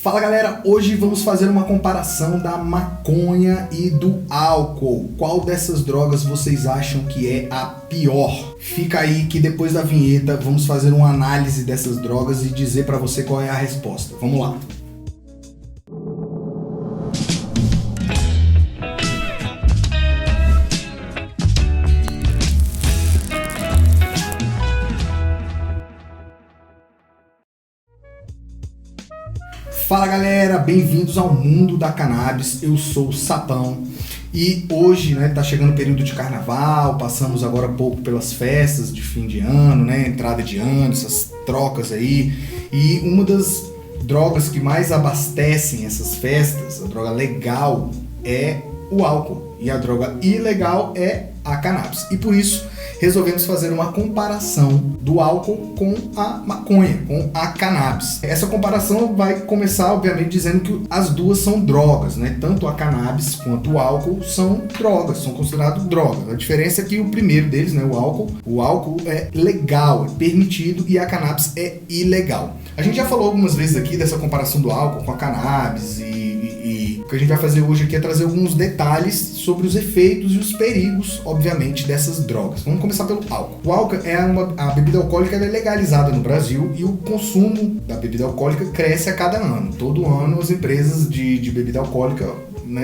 Fala galera, hoje vamos fazer uma comparação da maconha e do álcool. Qual dessas drogas vocês acham que é a pior? Fica aí que depois da vinheta vamos fazer uma análise dessas drogas e dizer pra você qual é a resposta. Vamos lá. Fala galera, bem-vindos ao mundo da cannabis, eu sou o Sapão e hoje tá chegando o período de carnaval, passamos agora há pouco pelas festas de fim de ano, entrada de ano, essas trocas aí, e uma das drogas que mais abastecem essas festas, a droga legal é o álcool e a droga ilegal é a cannabis, e por isso resolvemos fazer uma comparação do álcool com a maconha, com a cannabis. Essa comparação vai começar, obviamente, dizendo que as duas são drogas, Tanto a cannabis quanto o álcool são drogas, são considerados drogas. A diferença é que o primeiro deles, o álcool é legal, é permitido, e a cannabis é ilegal. A gente já falou algumas vezes aqui dessa comparação do álcool com a cannabis e o que a gente vai fazer hoje aqui é trazer alguns detalhes sobre os efeitos e os perigos, obviamente, dessas drogas. Vamos começar pelo álcool. O álcool a bebida alcoólica é legalizada no Brasil e o consumo da bebida alcoólica cresce a cada ano. Todo ano as empresas de bebida alcoólica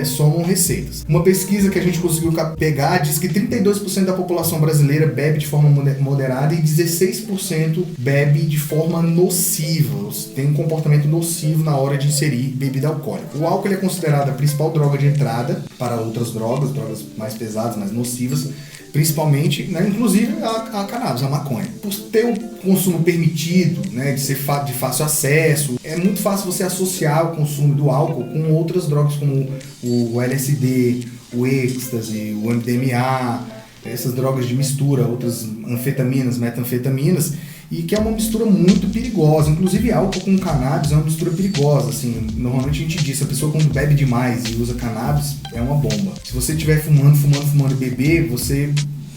somam receitas. Uma pesquisa que a gente conseguiu pegar diz que 32% da população brasileira bebe de forma moderada e 16% bebe de forma nociva, tem um comportamento nocivo na hora de inserir bebida alcoólica. O álcool é considerado a principal droga de entrada para outras drogas mais pesadas, mais nocivas, principalmente, inclusive a cannabis, a maconha. Por ter o consumo permitido, de ser de fácil acesso, é muito fácil você associar o consumo do álcool com outras drogas como o LSD, o êxtase, o MDMA, essas drogas de mistura, outras anfetaminas, metanfetaminas, e que é uma mistura muito perigosa. Inclusive álcool com cannabis é uma mistura perigosa, normalmente a gente diz, a pessoa quando bebe demais e usa cannabis é uma bomba. Se você estiver fumando e beber,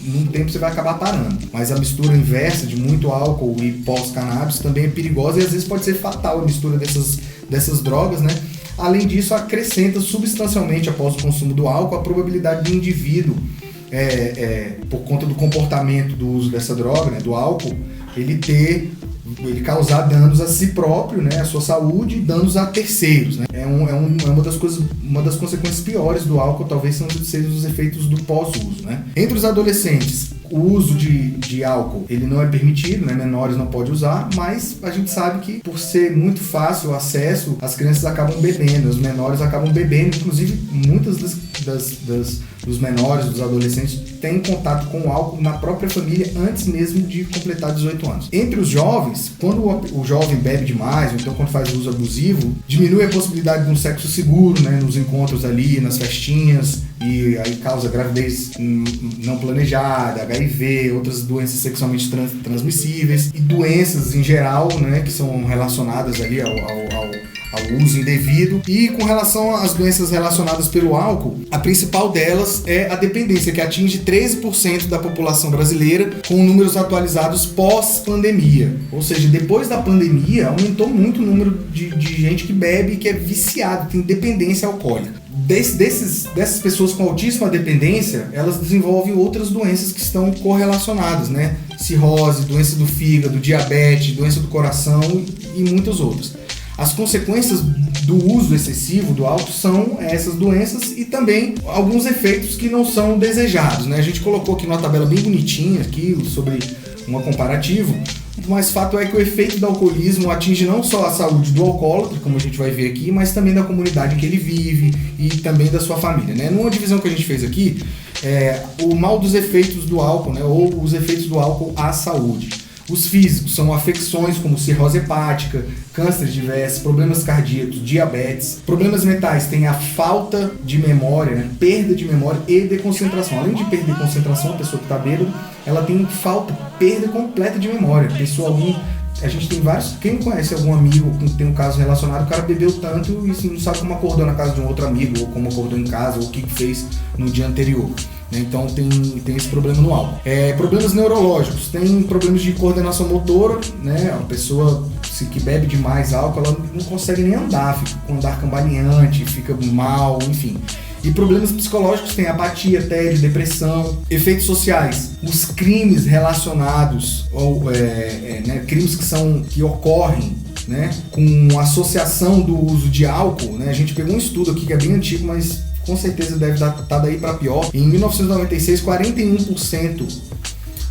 num tempo você vai acabar parando. Mas a mistura inversa de muito álcool e pós-cannabis também é perigosa e às vezes pode ser fatal a mistura dessas drogas, Além disso, acrescenta substancialmente após o consumo do álcool a probabilidade do indivíduo, por conta do comportamento do uso dessa droga, do álcool, ele causar danos a si próprio, a sua saúde, e danos a terceiros, É uma das consequências piores do álcool, talvez sejam os efeitos do pós-uso, Entre os adolescentes, o uso de álcool, ele não é permitido, menores não podem usar, mas a gente sabe que por ser muito fácil o acesso, as crianças acabam bebendo, os menores acabam bebendo, inclusive muitas dos menores, dos adolescentes, têm contato com o álcool na própria família antes mesmo de completar 18 anos. Entre os jovens, quando o jovem bebe demais, ou então quando faz uso abusivo, diminui a possibilidade de um sexo seguro, nos encontros ali, nas festinhas, e aí causa gravidez não planejada, HIV, outras doenças sexualmente transmissíveis e doenças em geral, que são relacionadas ali ao uso indevido. E com relação às doenças relacionadas pelo álcool, a principal delas é a dependência, que atinge 13% da população brasileira, com números atualizados pós-pandemia. Ou seja, depois da pandemia, aumentou muito o número de gente que bebe e que é viciado, tem dependência alcoólica. Dessas pessoas com altíssima dependência, elas desenvolvem outras doenças que estão correlacionadas, cirrose, doença do fígado, diabetes, doença do coração e muitas outras. As consequências do uso excessivo do álcool são essas doenças e também alguns efeitos que não são desejados, A gente colocou aqui uma tabela bem bonitinha aqui sobre um comparativo, mas fato é que o efeito do alcoolismo atinge não só a saúde do alcoólatra, como a gente vai ver aqui, mas também da comunidade em que ele vive e também da sua família, Numa divisão que a gente fez aqui, o mal dos efeitos do álcool, ou os efeitos do álcool à saúde. Os físicos são afecções como cirrose hepática, câncer de vés, problemas cardíacos, diabetes. Problemas mentais tem a falta de memória, perda de memória e de concentração. Além de perder concentração, a pessoa que está bêbada, ela tem perda completa de memória. A gente tem vários, quem conhece algum amigo que tem um caso relacionado, o cara bebeu tanto e não sabe como acordou na casa de um outro amigo, ou como acordou em casa, ou o que fez no dia anterior. Então tem esse problema no álcool. Problemas neurológicos, tem problemas de coordenação motora, a pessoa que bebe demais álcool, ela não consegue nem andar, fica com andar cambaleante, fica mal, enfim. E problemas psicológicos tem apatia, tédio, depressão, efeitos sociais, os crimes relacionados, ou crimes que ocorrem, né, com associação do uso de álcool, né? A gente pegou um estudo aqui que é bem antigo, mas com certeza deve estar daí para pior. Em 1996, 41%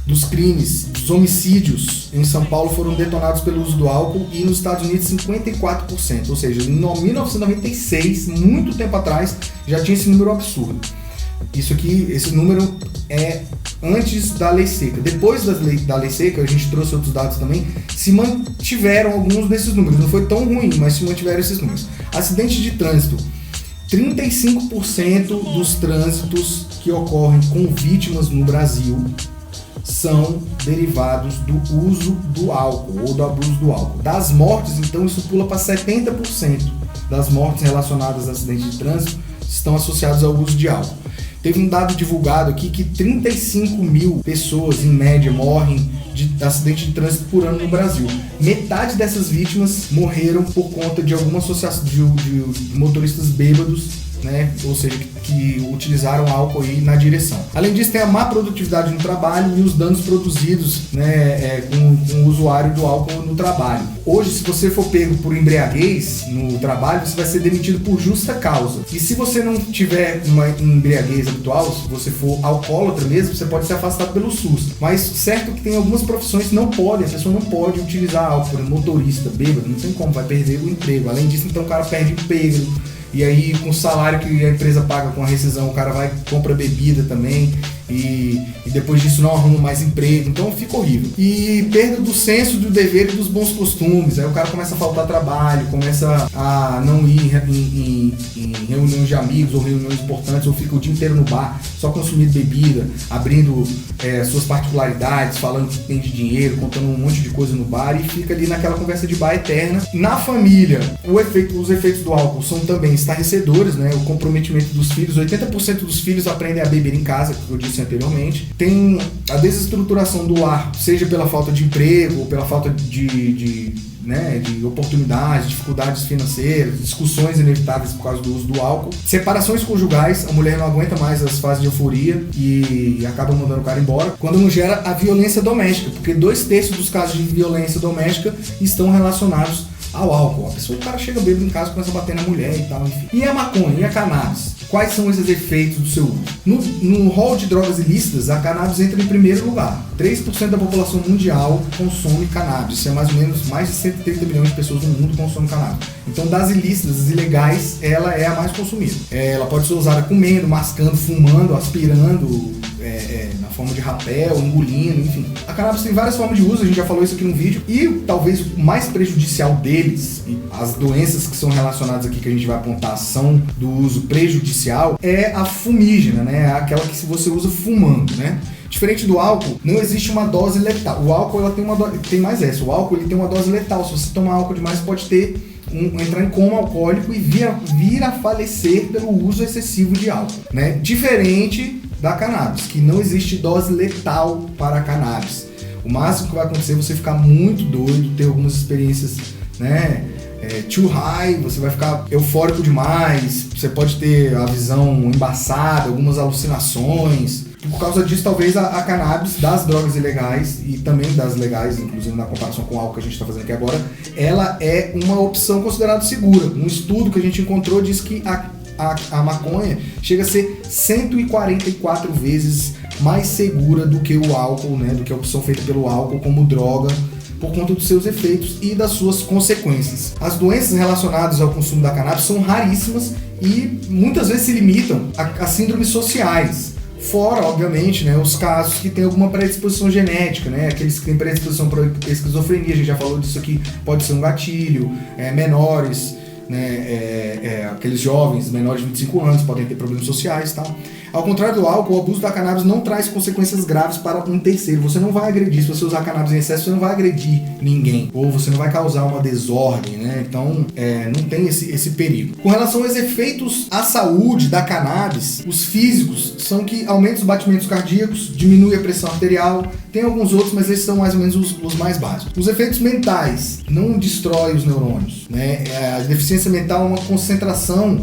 dos crimes, dos homicídios em São Paulo foram detonados pelo uso do álcool, e nos Estados Unidos 54%, ou seja, em 1996, muito tempo atrás, já tinha esse número absurdo. Esse número é antes da lei seca. Depois da lei seca, a gente trouxe outros dados também, se mantiveram alguns desses números, não foi tão ruim, mas se mantiveram esses números. Acidentes de trânsito, 35% dos trânsitos que ocorrem com vítimas no Brasil são derivados do uso do álcool ou do abuso do álcool. Das mortes, então, isso pula para 70% das mortes relacionadas a acidentes de trânsito estão associados ao uso de álcool. Teve um dado divulgado aqui que 35 mil pessoas, em média, morrem de acidente de trânsito por ano no Brasil. Metade dessas vítimas morreram por conta de alguma associação de motoristas bêbados, né? Ou seja, que utilizaram álcool aí na direção. Além disso, tem a má produtividade no trabalho e os danos produzidos, né, com o usuário do álcool no trabalho. Hoje, se você for pego por embriaguez no trabalho, você vai ser demitido por justa causa. E se você não tiver uma embriaguez habitual, se você for alcoólatra mesmo, você pode ser afastado pelo SUS. Mas certo que tem algumas profissões que não podem, a pessoa não pode utilizar álcool, por exemplo, motorista, bêbado, não tem como, vai perder o emprego. Além disso, então o cara perde emprego. E aí, com o salário que a empresa paga com a rescisão, o cara vai compra bebida também, e depois disso não arruma mais emprego, então fica horrível. E perda do senso do dever e dos bons costumes, aí o cara começa a faltar trabalho, começa a não ir em reuniões de amigos ou reuniões importantes, ou fica o dia inteiro no bar, só consumindo bebida, abrindo suas particularidades, falando que tem de dinheiro, contando um monte de coisa no bar, e fica ali naquela conversa de bar eterna. Na família, os efeitos do álcool são também estarrecedores, né? O comprometimento dos filhos, 80% dos filhos aprendem a beber em casa, que eu disse anteriormente. Tem a desestruturação do lar, seja pela falta de emprego, ou pela falta de oportunidades, dificuldades financeiras, discussões inevitáveis por causa do uso do álcool. Separações conjugais, a mulher não aguenta mais as fases de euforia e acaba mandando o cara embora. Quando não gera a violência doméstica, porque 2/3 dos casos de violência doméstica estão relacionados ao álcool. O cara chega bêbado em casa e começa a bater na mulher e tal, enfim. E a maconha, e a cannabis? Quais são esses efeitos do seu uso? No rol de drogas ilícitas, a cannabis entra em primeiro lugar. 3% da população mundial consome cannabis. Isso é mais ou menos mais de 130 milhões de pessoas no mundo consomem cannabis. Então, das ilícitas, das ilegais, ela é a mais consumida. Ela pode ser usada comendo, mascando, fumando, aspirando, na forma de rapel, engolindo, enfim. A cannabis tem várias formas de uso, a gente já falou isso aqui no vídeo. E talvez o mais prejudicial deles, e as doenças que são relacionadas aqui que a gente vai apontar são do uso prejudicial, é a fumígena, né? Aquela que você usa fumando, né? Diferente do álcool, não existe uma dose letal. O álcool tem mais essa. O álcool ele tem uma dose letal. Se você tomar álcool demais, pode entrar em coma alcoólico e vir a falecer pelo uso excessivo de álcool, né? Diferente da cannabis, que não existe dose letal para a cannabis. O máximo que vai acontecer é você ficar muito doido, ter algumas experiências, né? Too high, você vai ficar eufórico demais, você pode ter a visão embaçada, algumas alucinações. Por causa disso, talvez a cannabis das drogas ilegais e também das legais, inclusive na comparação com o álcool que a gente está fazendo aqui agora, ela é uma opção considerada segura. Um estudo que a gente encontrou diz que a maconha chega a ser 144 vezes mais segura do que o álcool, né, do que a opção feita pelo álcool como droga, por conta dos seus efeitos e das suas consequências. As doenças relacionadas ao consumo da cannabis são raríssimas e muitas vezes se limitam a síndromes sociais. Fora, obviamente, né, os casos que têm alguma predisposição genética, né, aqueles que têm predisposição para esquizofrenia, a gente já falou disso aqui, pode ser um gatilho, menores, né, aqueles jovens menores de 25 anos podem ter problemas sociais e tal. Ao contrário do álcool, o abuso da cannabis não traz consequências graves para um terceiro. Você não vai agredir, se você usar cannabis em excesso, você não vai agredir ninguém. Ou você não vai causar uma desordem, né? Então, não tem esse perigo. Com relação aos efeitos à saúde da cannabis, os físicos são que aumenta os batimentos cardíacos, diminui a pressão arterial, tem alguns outros, mas esses são mais ou menos os mais básicos. Os efeitos mentais, não destrói os neurônios, né? A deficiência mental é uma concentração,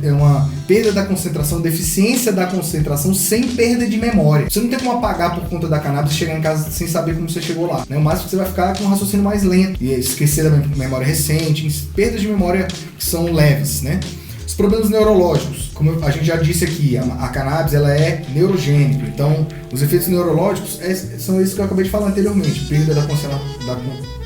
é uma perda da concentração, deficiência da concentração sem perda de memória. Você não tem como apagar por conta da cannabis e chegar em casa sem saber como você chegou lá, né? O máximo que você vai ficar com um raciocínio mais lento e esquecer da memória recente, perdas de memória que são leves, né? Os problemas neurológicos, como a gente já disse aqui, a cannabis ela é neurogênica, então os efeitos neurológicos são esses que eu acabei de falar anteriormente: perda da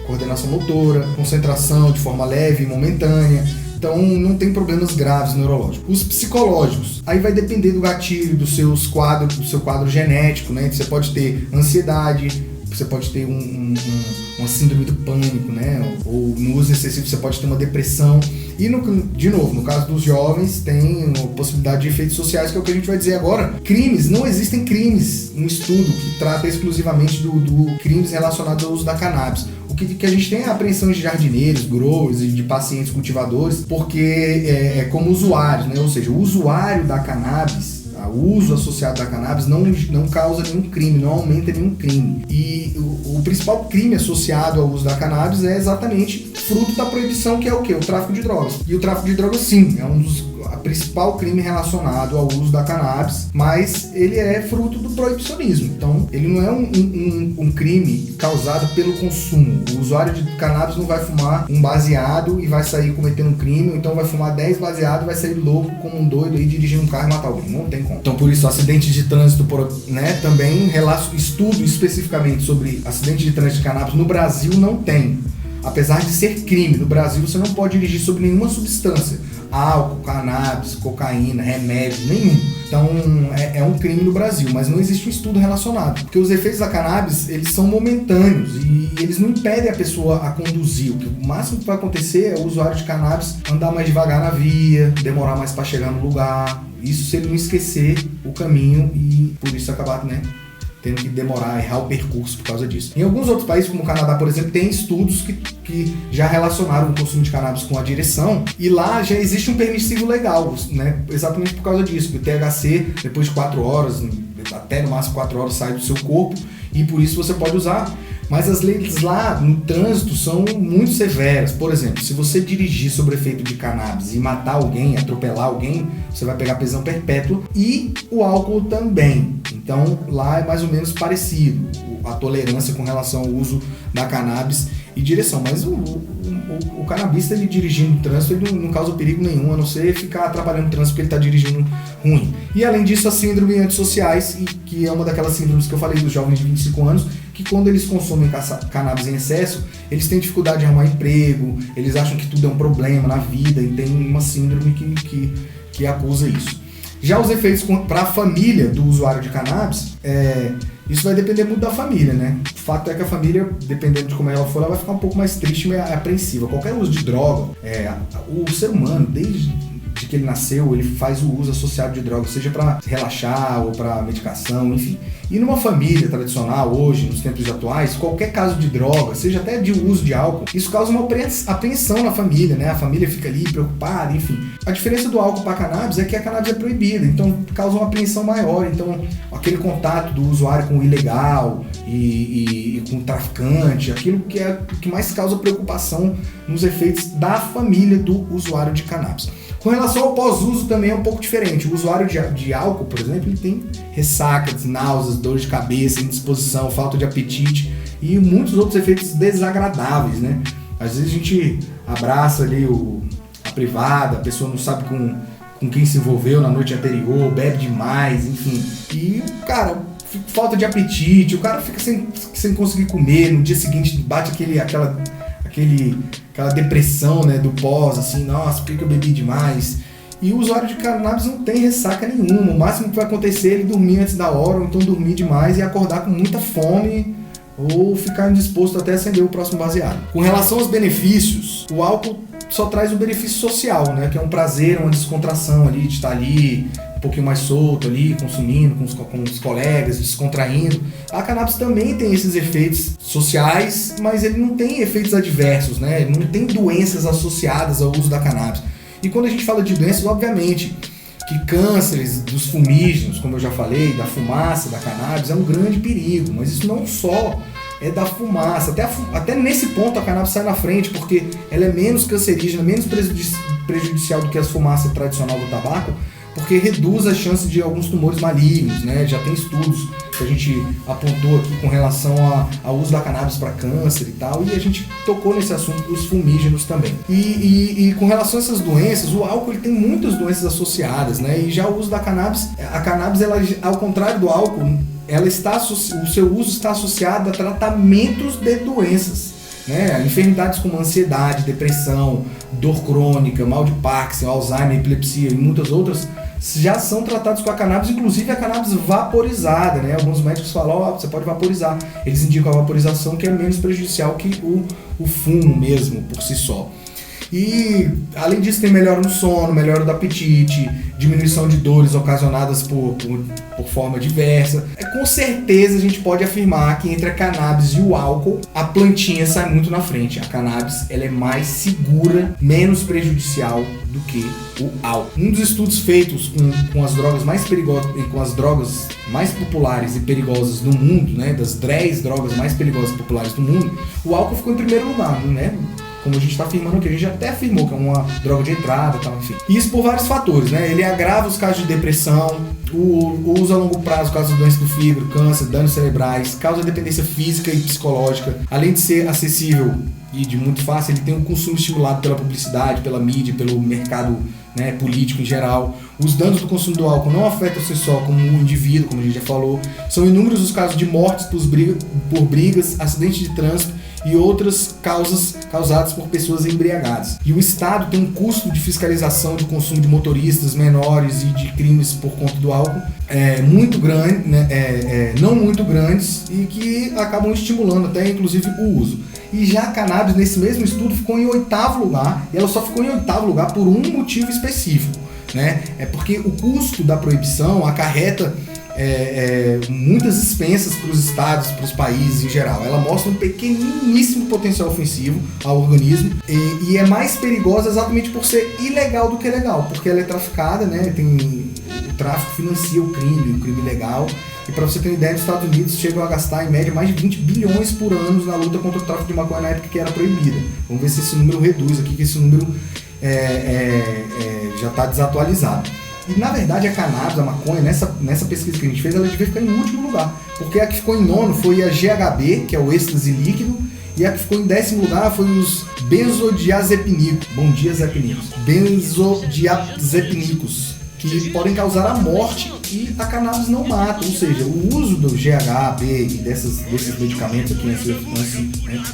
coordenação motora, concentração de forma leve e momentânea. Então não tem problemas graves neurológicos. Os psicológicos, aí vai depender do gatilho, do seu quadro genético, né? Você pode ter ansiedade, você pode ter uma síndrome do pânico, né? Ou no uso excessivo você pode ter uma depressão. E, de novo, no caso dos jovens, tem a possibilidade de efeitos sociais, que é o que a gente vai dizer agora. Crimes, não existem crimes, um estudo que trata exclusivamente do crimes relacionados ao uso da cannabis. O que a gente tem é a apreensão de jardineiros, growers e de pacientes cultivadores, porque é como usuários, né? Ou seja, o usuário da cannabis, o uso associado da cannabis não causa nenhum crime, não aumenta nenhum crime. E o principal crime associado ao uso da cannabis é exatamente fruto da proibição, que é o quê? O tráfico de drogas. E o tráfico de drogas, sim, é a principal crime relacionado ao uso da cannabis, mas ele é fruto do proibicionismo. Então, ele não é um crime causado pelo consumo. O usuário de cannabis não vai fumar um baseado e vai sair cometendo um crime, ou então vai fumar 10 baseados e vai sair louco como um doido aí dirigindo um carro e matar alguém. Não tem como. Então, por isso, acidentes de trânsito, né, também estudo especificamente sobre acidentes de trânsito de cannabis no Brasil não tem. Apesar de ser crime, no Brasil você não pode dirigir sobre nenhuma substância. Álcool, cannabis, cocaína, remédio, nenhum. Então é um crime no Brasil, mas não existe um estudo relacionado. Porque os efeitos da cannabis, eles são momentâneos e eles não impedem a pessoa a conduzir. O máximo que vai acontecer é o usuário de cannabis andar mais devagar na via, demorar mais para chegar no lugar. Isso se ele não esquecer o caminho e por isso acabar, né, tendo que demorar, errar o percurso por causa disso. Em alguns outros países, como o Canadá, por exemplo, tem estudos que já relacionaram o consumo de cannabis com a direção, e lá já existe um permissivo legal, né? Exatamente por causa disso. O THC, depois de 4 horas, até no máximo 4 horas, sai do seu corpo, e por isso você pode usar. Mas as leis lá no trânsito são muito severas. Por exemplo, se você dirigir sob efeito de cannabis e matar alguém, atropelar alguém, você vai pegar prisão perpétua, e o álcool também. Então lá é mais ou menos parecido a tolerância com relação ao uso da cannabis e direção. Mas o canabista, ele dirigindo no trânsito, ele não causa perigo nenhum, a não ser ficar atrapalhando o trânsito porque ele está dirigindo ruim. E além disso, as síndromes antissociais, que é uma daquelas síndromes que eu falei dos jovens de 25 anos, que quando eles consomem cannabis em excesso, eles têm dificuldade de arrumar emprego, eles acham que tudo é um problema na vida e tem uma síndrome que acusa isso. Já os efeitos para a família do usuário de cannabis, isso vai depender muito da família, né? O fato é que a família, dependendo de como ela for, ela vai ficar um pouco mais triste e meio apreensiva. Qualquer uso de droga, o ser humano, desde que ele nasceu, ele faz o uso associado de droga, seja para relaxar ou para medicação, enfim. E numa família tradicional, hoje, nos tempos atuais, qualquer caso de droga, seja até de uso de álcool, isso causa uma apreensão na família, né? A família fica ali preocupada, enfim. A diferença do álcool para a cannabis é que a cannabis é proibida, então causa uma apreensão maior. Então, aquele contato do usuário com o ilegal e com o traficante, aquilo que é o que mais causa preocupação nos efeitos da família do usuário de cannabis. Com relação ao pós-uso também é um pouco diferente. O usuário de álcool, por exemplo, ele tem ressacas, náuseas, dor de cabeça, indisposição, falta de apetite e muitos outros efeitos desagradáveis, né? Às vezes a gente abraça ali a privada, a pessoa não sabe com quem se envolveu na noite anterior, bebe demais, enfim. E, cara, falta de apetite, o cara fica sem conseguir comer, no dia seguinte bate aquela depressão, né, do pós, assim, nossa, por que eu bebi demais? E o usuário de cannabis não tem ressaca nenhuma. O máximo que vai acontecer é ele dormir antes da hora, ou então dormir demais e acordar com muita fome, ou ficar indisposto até acender o próximo baseado. Com relação aos benefícios, o álcool só traz o benefício social, né? Que é um prazer, uma descontração ali, de estar ali um pouquinho mais solto ali, consumindo com os colegas, descontraindo. A cannabis também tem esses efeitos sociais, mas ele não tem efeitos adversos, né? Ele não tem doenças associadas ao uso da cannabis. E quando a gente fala de doenças, obviamente, que cânceres dos fumígenos, como eu já falei, da fumaça da cannabis, é um grande perigo, mas isso não só é da fumaça, até nesse ponto a cannabis sai na frente, porque ela é menos cancerígena, menos prejudicial do que a fumaça tradicional do tabaco, porque reduz a chance de alguns tumores malignos, né? Já tem estudos que a gente apontou aqui com relação ao uso da cannabis para câncer e tal, e a gente tocou nesse assunto dos fumígenos também. E com relação a essas doenças, o álcool ele tem muitas doenças associadas, né? E já o uso da cannabis, a cannabis, ela, ao contrário do álcool, o seu uso está associado a tratamentos de doenças, né? Enfermidades como ansiedade, depressão, dor crônica, mal de Parkinson, Alzheimer, epilepsia e muitas outras já são tratados com a cannabis, inclusive a cannabis vaporizada, né? Alguns médicos falam, você pode vaporizar. Eles indicam a vaporização, que é menos prejudicial que o fumo mesmo, por si só. E, além disso, tem melhora no sono, melhora do apetite, diminuição de dores ocasionadas por forma diversa. Com certeza a gente pode afirmar que entre a cannabis e o álcool, a plantinha sai muito na frente. A cannabis ela é mais segura, menos prejudicial do que o álcool. Um dos estudos feitos com as drogas mais perigosas e com as drogas mais populares e perigosas do mundo, né, das 10 drogas mais perigosas e populares do mundo, o álcool ficou em primeiro lugar, né? Como a gente está afirmando aqui, a gente até afirmou que é uma droga de entrada e tal, enfim. Isso por vários fatores, né? Ele agrava os casos de depressão, o uso a longo prazo causa doenças do fígado, câncer, danos cerebrais, causa dependência física e psicológica. Além de ser acessível e de muito fácil, ele tem um consumo estimulado pela publicidade, pela mídia, pelo mercado, né, político em geral. Os danos do consumo do álcool não afetam você só como um indivíduo, como a gente já falou. São inúmeros os casos de mortes por brigas, acidentes de trânsito e outras causas causadas por pessoas embriagadas. E o Estado tem um custo de fiscalização do consumo de motoristas menores e de crimes por conta do álcool muito grande, né, não muito grandes, e que acabam estimulando até inclusive o uso. E já a cannabis, nesse mesmo estudo, ficou em 8º lugar, e ela só ficou em 8º lugar por um motivo específico, né? É porque o custo da proibição acarreta muitas expensas para os estados, para os países em geral. Ela mostra um pequeniníssimo potencial ofensivo ao organismo e é mais perigosa exatamente por ser ilegal do que legal, porque ela é traficada, né? O tráfico financia o crime legal. E para você ter uma ideia, nos Estados Unidos chegam a gastar em média mais de 20 bilhões por ano na luta contra o tráfico de maconha na época que era proibida. Vamos ver se esse número reduz aqui, que esse número já está desatualizado. E na verdade a cannabis, a maconha, nessa pesquisa que a gente fez, ela devia ficar em último lugar. Porque a que ficou em 9º foi a GHB, que é o êxtase líquido, e a que ficou em 10º lugar foi os benzodiazepínicos. Bom dia, zepínicos. Benzodiazepínicos, que podem causar a morte, e a cannabis não mata. Ou seja, o uso do GHB e desses medicamentos aqui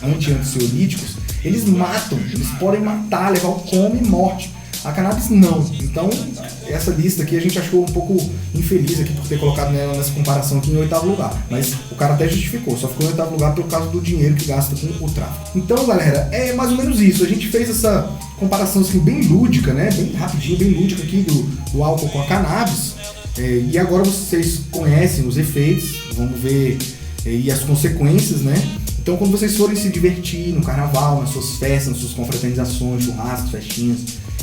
anti-ansiolíticos, eles matam, eles podem matar, levar ao coma e morte. A cannabis não. Então, essa lista aqui a gente achou um pouco infeliz aqui por ter colocado nela nessa comparação aqui em 8º lugar. Mas o cara até justificou, só ficou em 8º lugar por causa do dinheiro que gasta com o tráfico. Então, galera, é mais ou menos isso. A gente fez essa comparação assim, bem lúdica, né? Bem rapidinho, bem lúdica aqui do álcool com a cannabis. E agora vocês conhecem os efeitos, vamos ver e as consequências, né? Então, quando vocês forem se divertir no carnaval, nas suas festas, nas suas confraternizações, churrascos, festinhas,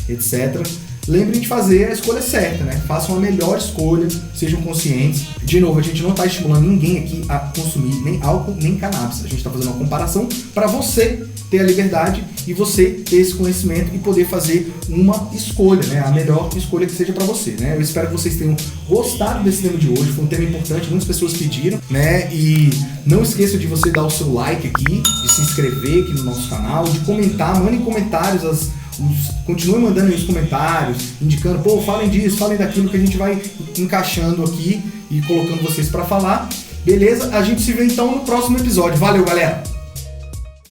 etc., lembrem de fazer a escolha certa, né? Façam a melhor escolha, sejam conscientes. De novo, a gente não está estimulando ninguém aqui a consumir nem álcool, nem cannabis. A gente está fazendo uma comparação para você ter a liberdade e você ter esse conhecimento e poder fazer uma escolha, né? A melhor escolha que seja para você, né? Eu espero que vocês tenham gostado desse tema de hoje. Foi um tema importante, muitas pessoas pediram, né? E não esqueça de você dar o seu like aqui, de se inscrever aqui no nosso canal, de comentar, mandem comentários, continuem mandando aí os comentários, indicando, falem disso, falem daquilo, que a gente vai encaixando aqui e colocando vocês para falar. Beleza? A gente se vê então no próximo episódio. Valeu, galera!